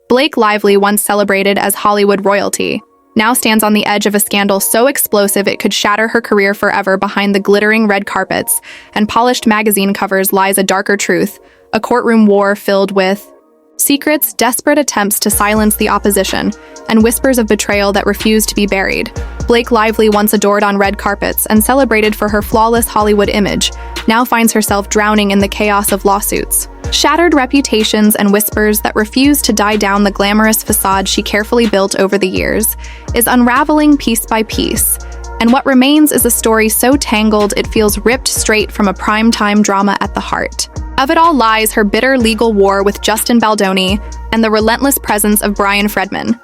Blake Lively, once celebrated as Hollywood royalty, now stands on the edge of a scandal so explosive it could shatter her career forever. Behind the glittering red carpets and polished magazine covers lies a darker truth, a courtroom war filled with secrets, desperate attempts to silence the opposition, and whispers of betrayal that refuse to be buried. Blake Lively, once adored on red carpets and celebrated for her flawless Hollywood image, now finds herself drowning in the chaos of lawsuits, shattered reputations, and whispers that refuse to die down. The glamorous facade she carefully built over the years is unraveling piece by piece, and what remains is a story so tangled it feels ripped straight from a primetime drama. At the heart of it all lies her bitter legal war with Justin Baldoni and the relentless presence of Brian Fredman,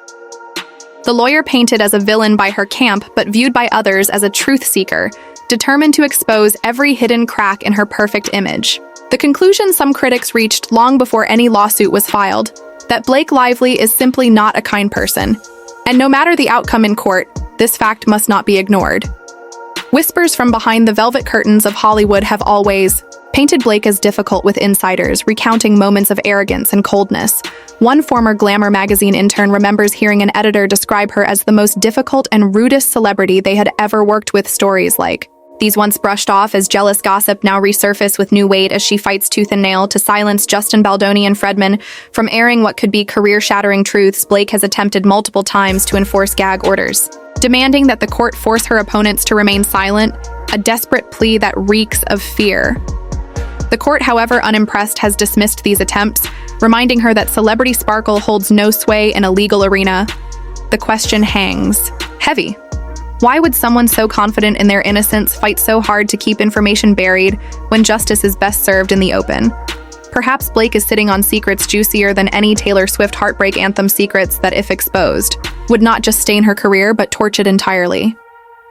the lawyer painted as a villain by her camp but viewed by others as a truth seeker, determined to expose every hidden crack in her perfect image. The conclusion some critics reached long before any lawsuit was filed, that Blake Lively is simply not a kind person. And no matter the outcome in court, this fact must not be ignored. Whispers from behind the velvet curtains of Hollywood have always painted Blake as difficult with insiders, recounting moments of arrogance and coldness. One former Glamour magazine intern remembers hearing an editor describe her as the most difficult and rudest celebrity they had ever worked with. Stories like these, once brushed off as jealous gossip, now resurface with new weight as she fights tooth and nail to silence Justin Baldoni and Fredman from airing what could be career-shattering truths. Blake has attempted multiple times to enforce gag orders, demanding that the court force her opponents to remain silent, a desperate plea that reeks of fear. The court, however, unimpressed, has dismissed these attempts, reminding her that celebrity sparkle holds no sway in a legal arena. The question hangs heavy. Why would someone so confident in their innocence fight so hard to keep information buried when justice is best served in the open? Perhaps Blake is sitting on secrets juicier than any Taylor Swift heartbreak anthem secrets that, if exposed, would not just stain her career but torch it entirely.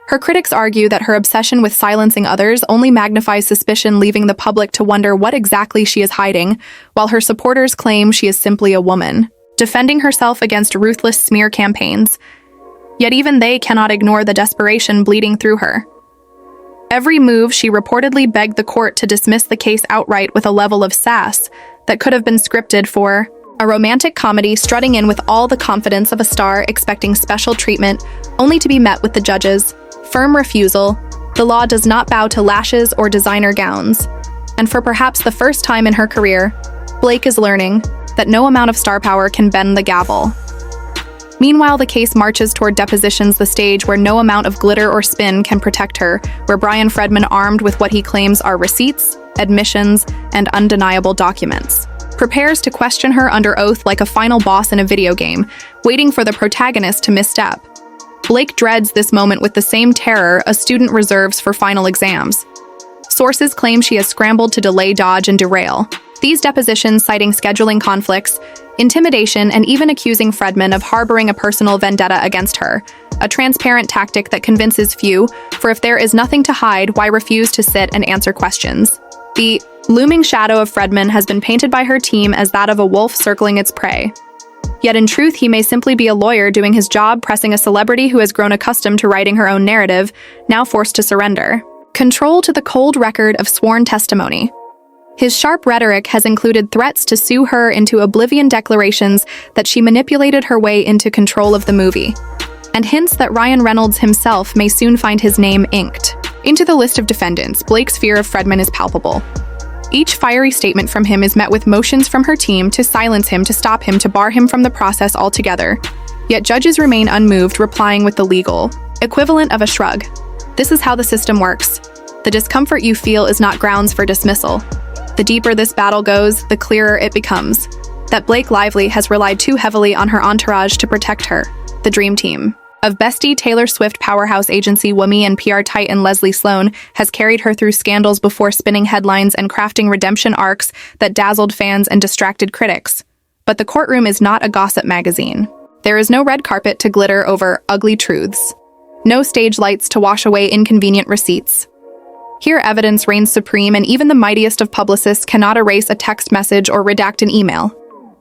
Her critics argue that her obsession with silencing others only magnifies suspicion, leaving the public to wonder what exactly she is hiding, while her supporters claim she is simply a woman, defending herself against ruthless smear campaigns. Yet even they cannot ignore the desperation bleeding through her. Every move, she reportedly begged the court to dismiss the case outright with a level of sass that could have been scripted for a romantic comedy, strutting in with all the confidence of a star, expecting special treatment, only to be met with the judge's firm refusal. The law does not bow to lashes or designer gowns. And for perhaps the first time in her career, Blake is learning that no amount of star power can bend the gavel. Meanwhile, the case marches toward depositions, the stage where no amount of glitter or spin can protect her, where Brian Fredman, armed with what he claims are receipts, admissions, and undeniable documents, prepares to question her under oath like a final boss in a video game, waiting for the protagonist to misstep. Blake dreads this moment with the same terror a student reserves for final exams. Sources claim she has scrambled to delay, dodge, and derail these depositions, citing scheduling conflicts, intimidation, and even accusing Fredman of harboring a personal vendetta against her, a transparent tactic that convinces few, for if there is nothing to hide, why refuse to sit and answer questions? The looming shadow of Fredman has been painted by her team as that of a wolf circling its prey. Yet in truth, he may simply be a lawyer doing his job, pressing a celebrity who has grown accustomed to writing her own narrative, now forced to surrender control to the cold record of sworn testimony. His sharp rhetoric has included threats to sue her into oblivion, declarations that she manipulated her way into control of the movie, and hints that Ryan Reynolds himself may soon find his name inked into the list of defendants. Blake's fear of Fredman is palpable. Each fiery statement from him is met with motions from her team to silence him, to stop him, to bar him from the process altogether. Yet judges remain unmoved, replying with the legal equivalent of a shrug. This is how the system works. The discomfort you feel is not grounds for dismissal. The deeper this battle goes, the clearer it becomes that Blake Lively has relied too heavily on her entourage to protect her, the dream team of bestie Taylor Swift powerhouse agency Womi and PR titan Leslie Sloan has carried her through scandals before spinning headlines and crafting redemption arcs that dazzled fans and distracted critics. But the courtroom is not a gossip magazine. There is no red carpet to glitter over ugly truths, no stage lights to wash away inconvenient receipts. Here, evidence reigns supreme, and even the mightiest of publicists cannot erase a text message or redact an email.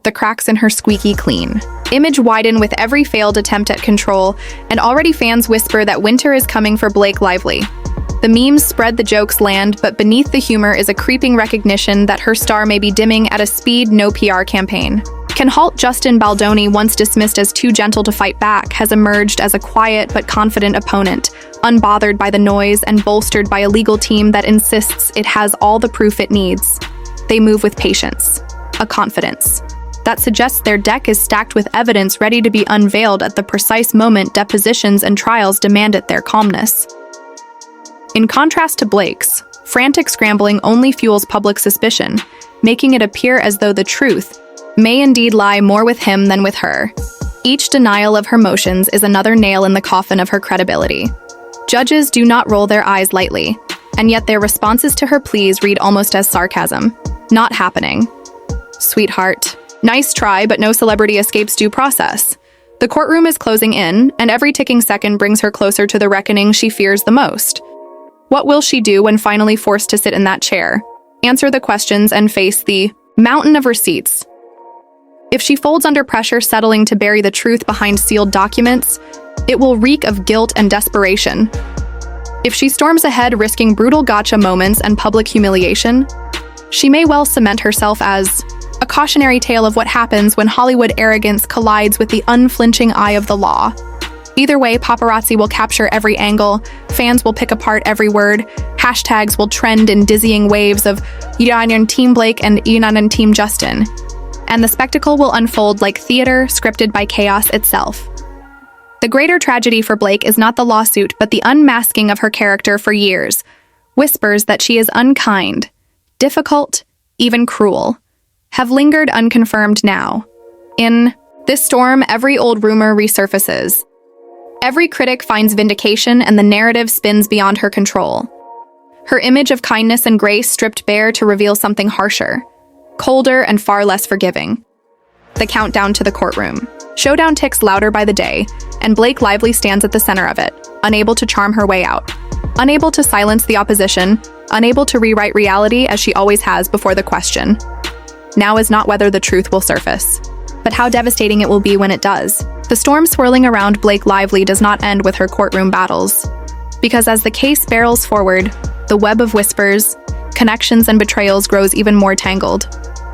The cracks in her squeaky clean image widen with every failed attempt at control, and already fans whisper that winter is coming for Blake Lively. The memes spread, the jokes land, but beneath the humor is a creeping recognition that her star may be dimming at a speed no PR campaign can halt Justin Baldoni, once dismissed as too gentle to fight back, has emerged as a quiet but confident opponent, unbothered by the noise and bolstered by a legal team that insists it has all the proof it needs. They move with patience, a confidence that suggests their deck is stacked with evidence ready to be unveiled at the precise moment depositions and trials demanded their calmness. In contrast to Blake's, frantic scrambling only fuels public suspicion, making it appear as though the truth may indeed lie more with him than with her. Each denial of her motions is another nail in the coffin of her credibility. Judges do not roll their eyes lightly, and yet their responses to her pleas read almost as sarcasm. Not happening. Sweetheart. Nice try, but no celebrity escapes due process. The courtroom is closing in, and every ticking second brings her closer to the reckoning she fears the most. What will she do when finally forced to sit in that chair? Answer the questions and face the mountain of receipts. If she folds under pressure, settling to bury the truth behind sealed documents, it will reek of guilt and desperation. If she storms ahead, risking brutal gotcha moments and public humiliation, she may well cement herself as a cautionary tale of what happens when Hollywood arrogance collides with the unflinching eye of the law. Either way, paparazzi will capture every angle, fans will pick apart every word, hashtags will trend in dizzying waves of Union Team Blake and Union Team Justin, and the spectacle will unfold like theater scripted by chaos itself. The greater tragedy for Blake is not the lawsuit, but the unmasking of her character for years. Whispers that she is unkind, difficult, even cruel, have lingered unconfirmed now. In this storm, every old rumor resurfaces. Every critic finds vindication, and the narrative spins beyond her control. Her image of kindness and grace stripped bare to reveal something harsher, colder, and far less forgiving. The countdown to the courtroom. Showdown ticks louder by the day, and Blake Lively stands at the center of it, unable to charm her way out, unable to silence the opposition, unable to rewrite reality as she always has before the question. Now is not whether the truth will surface, but how devastating it will be when it does. The storm swirling around Blake Lively does not end with her courtroom battles, because as the case barrels forward, the web of whispers, connections, and betrayals grows even more tangled,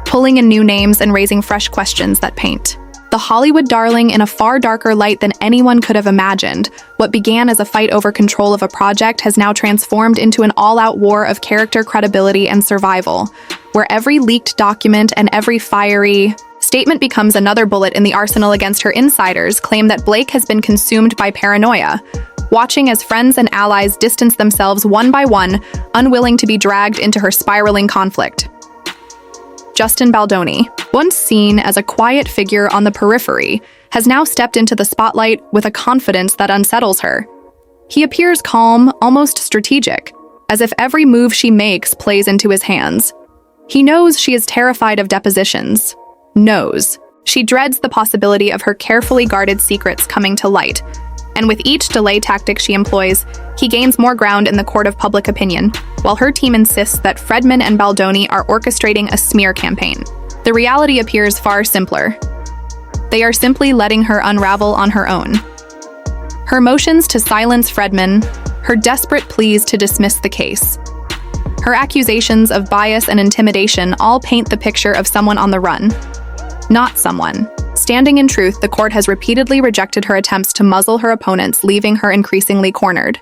pulling in new names and raising fresh questions that paint the Hollywood darling in a far darker light than anyone could have imagined. What began as a fight over control of a project has now transformed into an all-out war of character, credibility, and survival, where every leaked document and every fiery statement becomes another bullet in the arsenal against her. Insiders claim that Blake has been consumed by paranoia, watching as friends and allies distance themselves one by one, unwilling to be dragged into her spiraling conflict. Justin Baldoni, once seen as a quiet figure on the periphery, has now stepped into the spotlight with a confidence that unsettles her. He appears calm, almost strategic, as if every move she makes plays into his hands. He knows she is terrified of depositions. Knows she dreads the possibility of her carefully guarded secrets coming to light, and with each delay tactic she employs, he gains more ground in the court of public opinion, while her team insists that Fredman and Baldoni are orchestrating a smear campaign. The reality appears far simpler. They are simply letting her unravel on her own. Her motions to silence Fredman, her desperate pleas to dismiss the case, her accusations of bias and intimidation all paint the picture of someone on the run. Not someone. Standing in truth, the court has repeatedly rejected her attempts to muzzle her opponents, leaving her increasingly cornered.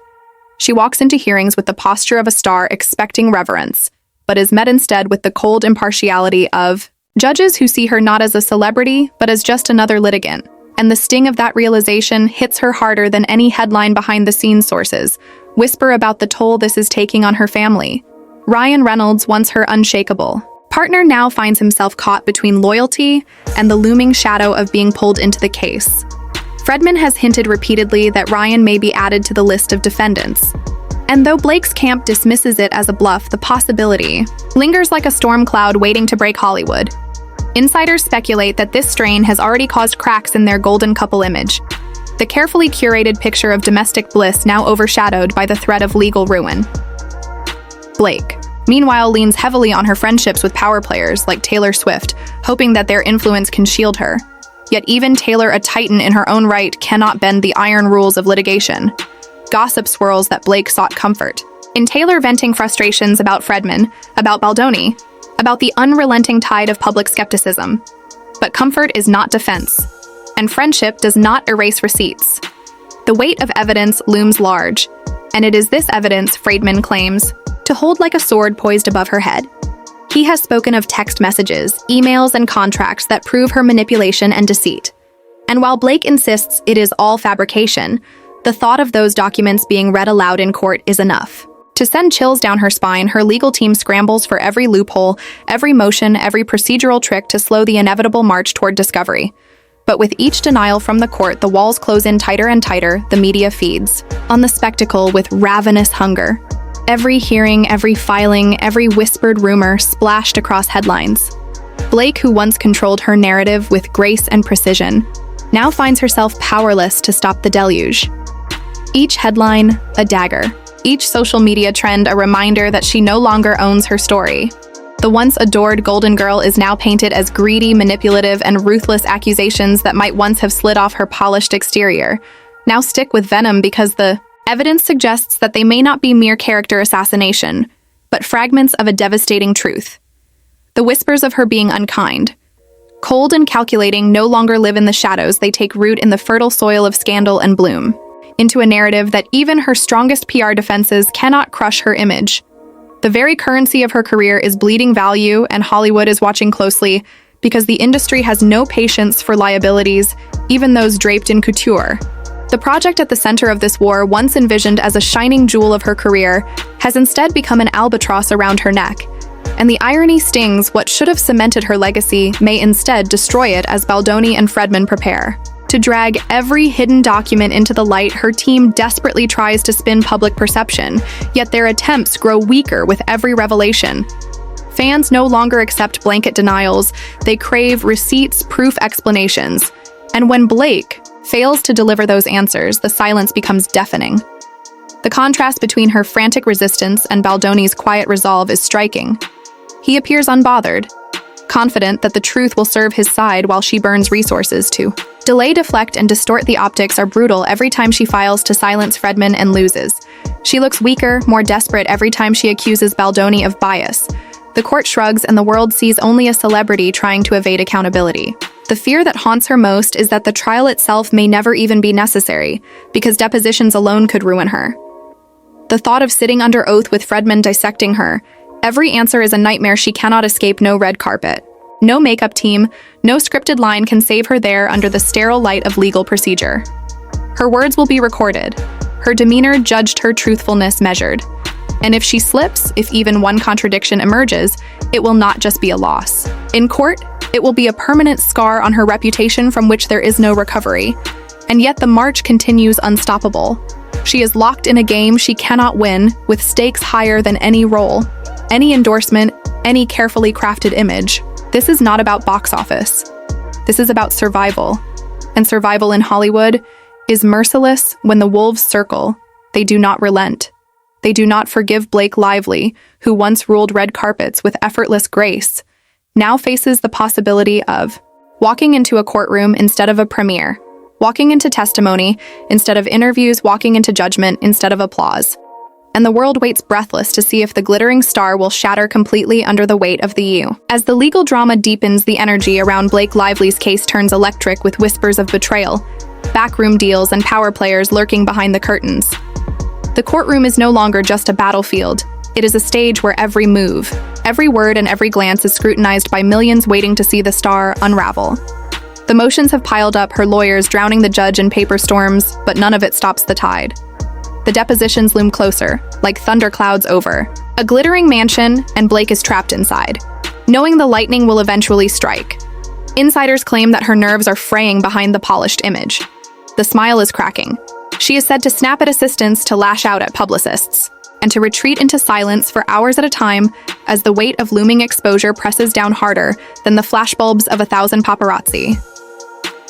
She walks into hearings with the posture of a star, expecting reverence, but is met instead with the cold impartiality of judges who see her not as a celebrity, but as just another litigant. And the sting of that realization hits her harder than any headline behind-the-scenes sources whisper about the toll this is taking on her family. Ryan Reynolds, once her unshakable partner, now finds himself caught between loyalty and the looming shadow of being pulled into the case. Fredman has hinted repeatedly that Ryan may be added to the list of defendants. And though Blake's camp dismisses it as a bluff, the possibility lingers like a storm cloud waiting to break Hollywood. Insiders speculate that this strain has already caused cracks in their golden couple image, the carefully curated picture of domestic bliss now overshadowed by the threat of legal ruin. Blake, meanwhile, leans heavily on her friendships with power players like Taylor Swift, hoping that their influence can shield her. Yet even Taylor, a titan in her own right, cannot bend the iron rules of litigation. Gossip swirls that Blake sought comfort in Taylor venting frustrations about Fredman, about Baldoni, about the unrelenting tide of public skepticism. But comfort is not defense, and friendship does not erase receipts. The weight of evidence looms large, and it is this evidence, Friedman claims, to hold like a sword poised above her head. He has spoken of text messages, emails, and contracts that prove her manipulation and deceit. And while Blake insists it is all fabrication, the thought of those documents being read aloud in court is enough. To send chills down her spine, her legal team scrambles for every loophole, every motion, every procedural trick to slow the inevitable march toward discovery. But with each denial from the court, the walls close in tighter and tighter, the media feeds on the spectacle with ravenous hunger. Every hearing, every filing, every whispered rumor splashed across headlines. Blake, who once controlled her narrative with grace and precision, now finds herself powerless to stop the deluge. Each headline, a dagger. Each social media trend, a reminder that she no longer owns her story. The once adored Golden Girl is now painted as greedy, manipulative, and ruthless accusations that might once have slid off her polished exterior now stick with venom because the evidence suggests that they may not be mere character assassination, but fragments of a devastating truth. The whispers of her being unkind, cold and calculating, no longer live in the shadows. They take root in the fertile soil of scandal and bloom, into a narrative that even her strongest PR defenses cannot crush her image. The very currency of her career is bleeding value, and Hollywood is watching closely because the industry has no patience for liabilities, even those draped in couture. The project at the center of this war, once envisioned as a shining jewel of her career, has instead become an albatross around her neck. And the irony stings. What should have cemented her legacy may instead destroy it as Baldoni and Friedman prepare to drag every hidden document into the light. Her team desperately tries to spin public perception, yet their attempts grow weaker with every revelation. Fans no longer accept blanket denials. They crave receipts, proof, explanations. And when Blake fails to deliver those answers, the silence becomes deafening. The contrast between her frantic resistance and Baldoni's quiet resolve is striking. He appears unbothered, confident that the truth will serve his side while she burns resources to delay, deflect, and distort. The optics are brutal every time she files to silence Friedman and loses. She looks weaker, more desperate every time she accuses Baldoni of bias. The court shrugs and the world sees only a celebrity trying to evade accountability. The fear that haunts her most is that the trial itself may never even be necessary, because depositions alone could ruin her. The thought of sitting under oath with Friedman dissecting her, every answer is a nightmare she cannot escape. No red carpet, no makeup team, no scripted line can save her there under the sterile light of legal procedure. Her words will be recorded, her demeanor judged, her truthfulness measured. And if she slips, if even one contradiction emerges, it will not just be a loss. In court, it will be a permanent scar on her reputation from which there is no recovery. And yet the march continues unstoppable. She is locked in a game she cannot win, with stakes higher than any role, any endorsement, any carefully crafted image. This is not about box office. This is about survival. And survival in Hollywood is merciless. When the wolves circle, they do not relent. They do not forgive. Blake Lively, who once ruled red carpets with effortless grace, now faces the possibility of walking into a courtroom instead of a premiere, walking into testimony instead of interviews, walking into judgment instead of applause. And the world waits breathless to see if the glittering star will shatter completely under the weight of the U. As the legal drama deepens, the energy around Blake Lively's case turns electric, with whispers of betrayal, backroom deals, and power players lurking behind the curtains. The courtroom is no longer just a battlefield. It is a stage where every move, every word, and every glance is scrutinized by millions waiting to see the star unravel. The motions have piled up, her lawyers drowning the judge in paper storms, but none of it stops the tide. The depositions loom closer, like thunderclouds over a glittering mansion, and Blake is trapped inside, knowing the lightning will eventually strike. Insiders claim that her nerves are fraying behind the polished image. The smile is cracking. She is said to snap at assistants, to lash out at publicists, and to retreat into silence for hours at a time as the weight of looming exposure presses down harder than the flashbulbs of 1,000 paparazzi.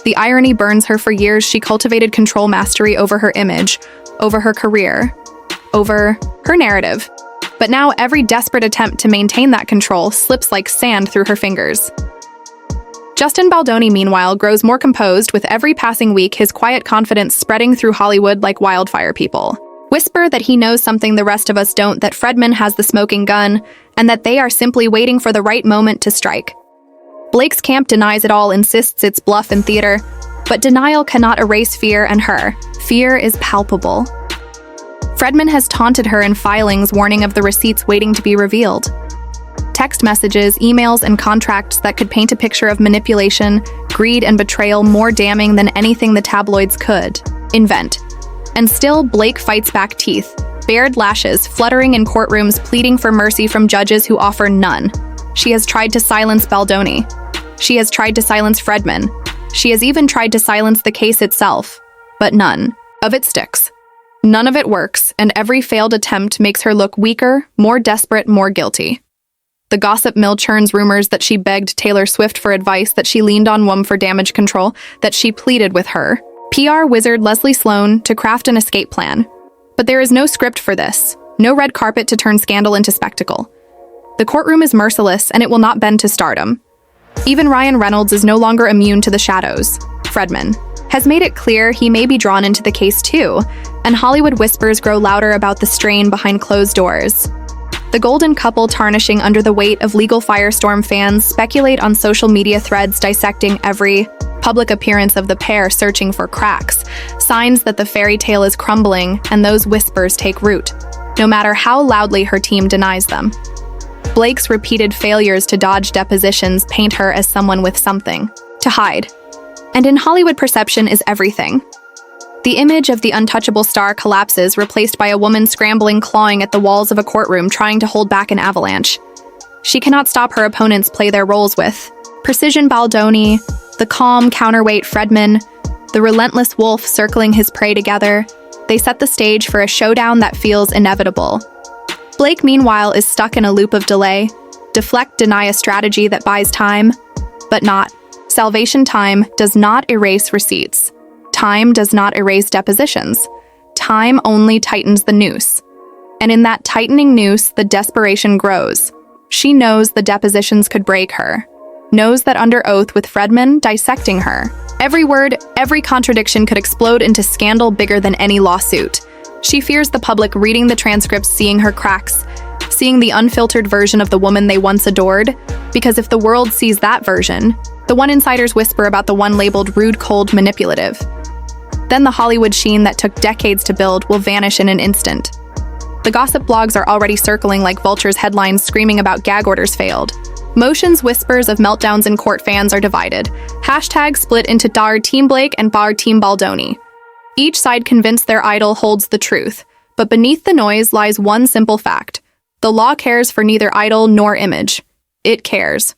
The irony burns her. For years, she cultivated control, mastery over her image, over her career, over her narrative. But now every desperate attempt to maintain that control slips like sand through her fingers. Justin Baldoni, meanwhile, grows more composed with every passing week, his quiet confidence spreading through Hollywood like wildfire. People whisper that he knows something the rest of us don't, that Friedman has the smoking gun, and that they are simply waiting for the right moment to strike. Blake's camp denies it all, insists it's bluff and theater, but denial cannot erase fear and her. Fear is palpable. Fredman has taunted her in filings warning of the receipts waiting to be revealed. Text messages, emails, and contracts that could paint a picture of manipulation, greed, and betrayal more damning than anything the tabloids could invent. And still, Blake fights back, teeth, bared lashes, fluttering in courtrooms, pleading for mercy from judges who offer none. She has tried to silence Baldoni. She has tried to silence Fredman. She has even tried to silence the case itself. But none of it sticks. None of it works, and every failed attempt makes her look weaker, more desperate, more guilty. The gossip mill churns rumors that she begged Taylor Swift for advice, that she leaned on WUM for damage control, that she pleaded with her PR wizard Leslie Sloan to craft an escape plan. But there is no script for this, no red carpet to turn scandal into spectacle. The courtroom is merciless, and it will not bend to stardom. Even Ryan Reynolds is no longer immune to the shadows. Fredman has made it clear he may be drawn into the case too, and Hollywood whispers grow louder about the strain behind closed doors. The golden couple tarnishing under the weight of legal firestorm, fans speculate on social media threads dissecting every public appearance of the pair, searching for cracks, signs that the fairy tale is crumbling, and those whispers take root, no matter how loudly her team denies them. Blake's repeated failures to dodge depositions paint her as someone with something to hide. And in Hollywood, perception is everything. The image of the untouchable star collapses, replaced by a woman scrambling, clawing at the walls of a courtroom, trying to hold back an avalanche. She cannot stop her opponents play their roles with precision. Baldoni, the calm counterweight Fredman, the relentless wolf circling his prey together. They set the stage for a showdown that feels inevitable. Blake, meanwhile, is stuck in a loop of delay. Deflect, deny, a strategy that buys time, but not. Salvation time does not erase receipts. Time does not erase depositions. Time only tightens the noose. And in that tightening noose, the desperation grows. She knows the depositions could break her. Knows that under oath with Fredman dissecting her, every word, every contradiction could explode into scandal bigger than any lawsuit. She fears the public reading the transcripts, seeing her cracks, seeing the unfiltered version of the woman they once adored, because if the world sees that version, the one insiders whisper about the one labeled rude, cold, manipulative, then the Hollywood sheen that took decades to build will vanish in an instant. The gossip blogs are already circling like vultures, headlines screaming about gag orders failed. Motions, whispers of meltdowns in court, fans are divided. Hashtags split into Dar Team Blake and Bar Team Baldoni. Each side convinced their idol holds the truth, but beneath the noise lies one simple fact. The law cares for neither idol nor image. It cares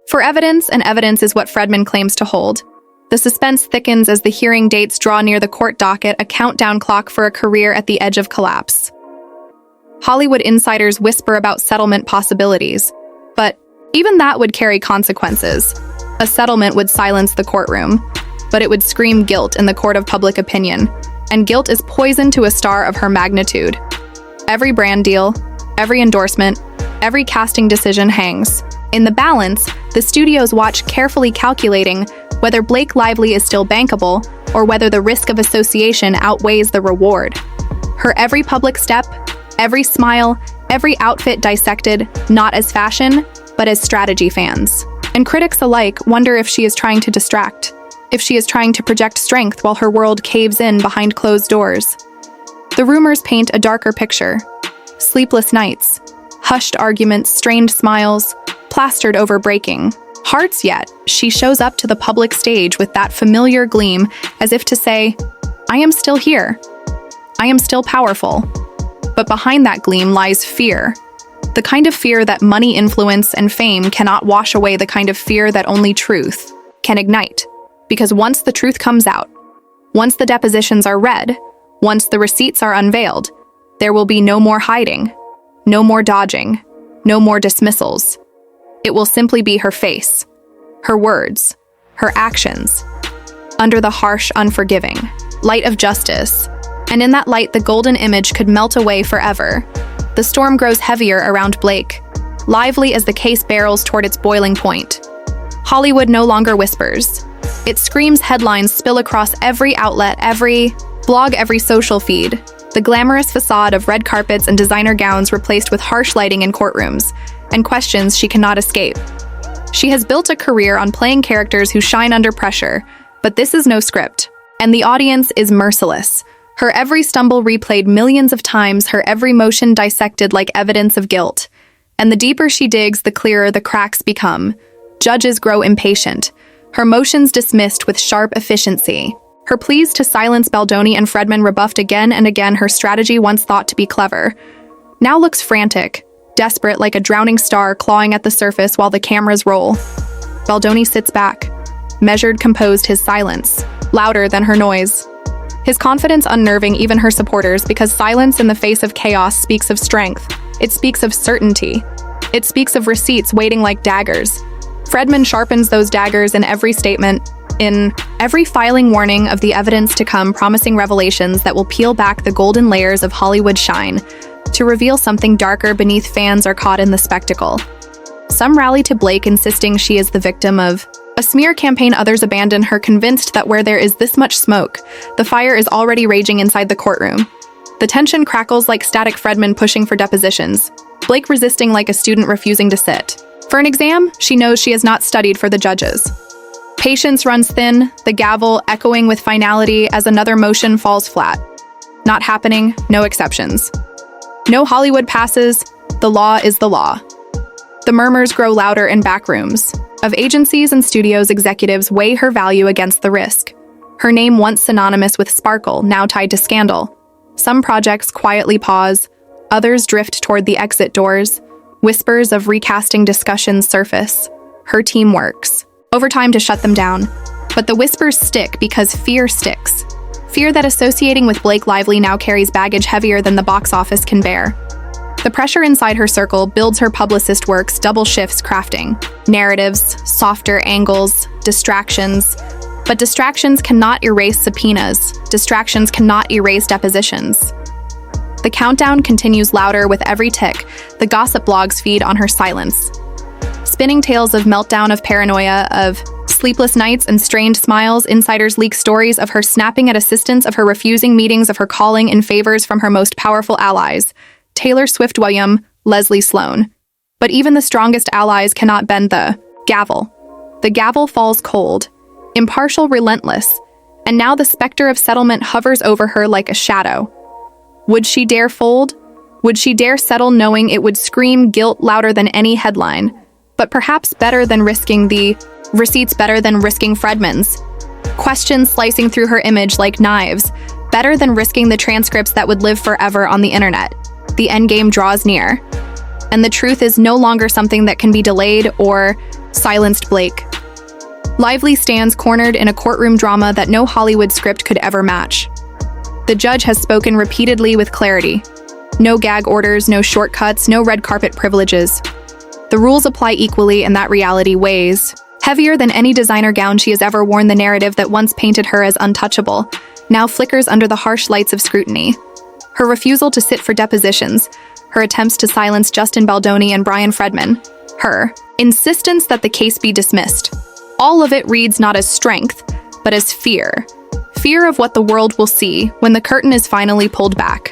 for evidence, and evidence is what Fredman claims to hold. The suspense thickens as the hearing dates draw near, the court docket, a countdown clock for a career at the edge of collapse. Hollywood insiders whisper about settlement possibilities, but even that would carry consequences. A settlement would silence the courtroom, but it would scream guilt in the court of public opinion, and guilt is poison to a star of her magnitude. Every brand deal, every endorsement, every casting decision hangs. In the balance, the studios watch, carefully calculating whether Blake Lively is still bankable or whether the risk of association outweighs the reward. Her every public step, every smile, every outfit dissected, not as fashion, but as strategy. Fans and critics alike wonder if she is trying to distract, if she is trying to project strength while her world caves in behind closed doors. The rumors paint a darker picture. Sleepless nights, hushed arguments, strained smiles, plastered over breaking hearts, yet she shows up to the public stage with that familiar gleam, as if to say, I am still here. I am still powerful. But behind that gleam lies fear. The kind of fear that money, influence, and fame cannot wash away, the kind of fear that only truth can ignite. Because once the truth comes out, once the depositions are read, once the receipts are unveiled, there will be no more hiding, no more dodging, no more dismissals. It will simply be her face, her words, her actions, under the harsh, unforgiving light of justice. And in that light, the golden image could melt away forever. The storm grows heavier around Blake, lively as the case barrels toward its boiling point. Hollywood no longer whispers. It screams, headlines spill across every outlet, every blog, every social feed. The glamorous facade of red carpets and designer gowns replaced with harsh lighting in courtrooms, and questions she cannot escape. She has built a career on playing characters who shine under pressure, but this is no script. And the audience is merciless. Her every stumble replayed millions of times, her every motion dissected like evidence of guilt. And the deeper she digs, the clearer the cracks become. Judges grow impatient, her motions dismissed with sharp efficiency. Her pleas to silence Baldoni and Fredman rebuffed again and again. Her strategy, once thought to be clever, now looks frantic, desperate like a drowning star clawing at the surface while the cameras roll. Baldoni sits back, measured, composed, his silence louder than her noise. His confidence unnerving even her supporters, because silence in the face of chaos speaks of strength. It speaks of certainty. It speaks of receipts waiting like daggers. Fredman sharpens those daggers in every statement, in every filing warning of the evidence to come, promising revelations that will peel back the golden layers of Hollywood shine to reveal something darker beneath. Fans are caught in the spectacle. Some rally to Blake, insisting she is the victim of a smear campaign. Others abandon her, convinced that where there is this much smoke, the fire is already raging inside the courtroom. The tension crackles like static. Fredman pushing for depositions, Blake resisting like a student refusing to sit for an exam she knows she has not studied for. The judges' patience runs thin, the gavel echoing with finality as another motion falls flat. Not happening, no exceptions. No Hollywood passes, the law is the law. The murmurs grow louder in back rooms of agencies and studios. Executives weigh her value against the risk. Her name, once synonymous with sparkle, now tied to scandal. Some projects quietly pause, others drift toward the exit doors. Whispers of recasting discussions surface. Her team works overtime to shut them down. But the whispers stick because fear sticks. Fear that associating with Blake Lively now carries baggage heavier than the box office can bear. The pressure inside her circle builds. Her publicist works double shifts, crafting narratives, softer angles, distractions. But distractions cannot erase subpoenas. Distractions cannot erase depositions. The countdown continues louder with every tick. The gossip blogs feed on her silence, spinning tales of meltdown, of paranoia, of sleepless nights and strained smiles. Insiders leak stories of her snapping at assistants, of her refusing meetings, of her calling in favors from her most powerful allies, Taylor Swift, William, Leslie Sloan. But even the strongest allies cannot bend the gavel. The gavel falls cold, impartial, relentless, and now the specter of settlement hovers over her like a shadow. Would she dare fold? Would she dare settle, knowing it would scream guilt louder than any headline? But perhaps better than risking the receipts, better than risking Fredman's questions slicing through her image like knives, better than risking the transcripts that would live forever on the internet. The endgame draws near, and the truth is no longer something that can be delayed or silenced. Blake Lively stands cornered in a courtroom drama that no Hollywood script could ever match. The judge has spoken repeatedly with clarity. No gag orders, no shortcuts, no red carpet privileges. The rules apply equally, and that reality weighs heavier than any designer gown she has ever worn. The narrative that once painted her as untouchable now flickers under the harsh lights of scrutiny. Her refusal to sit for depositions, her attempts to silence Justin Baldoni and Brian Fredman, her insistence that the case be dismissed. All of it reads not as strength, but as fear. Fear of what the world will see when the curtain is finally pulled back.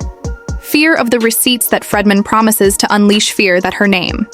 Fear of the receipts that Fredman promises to unleash. Fear that her name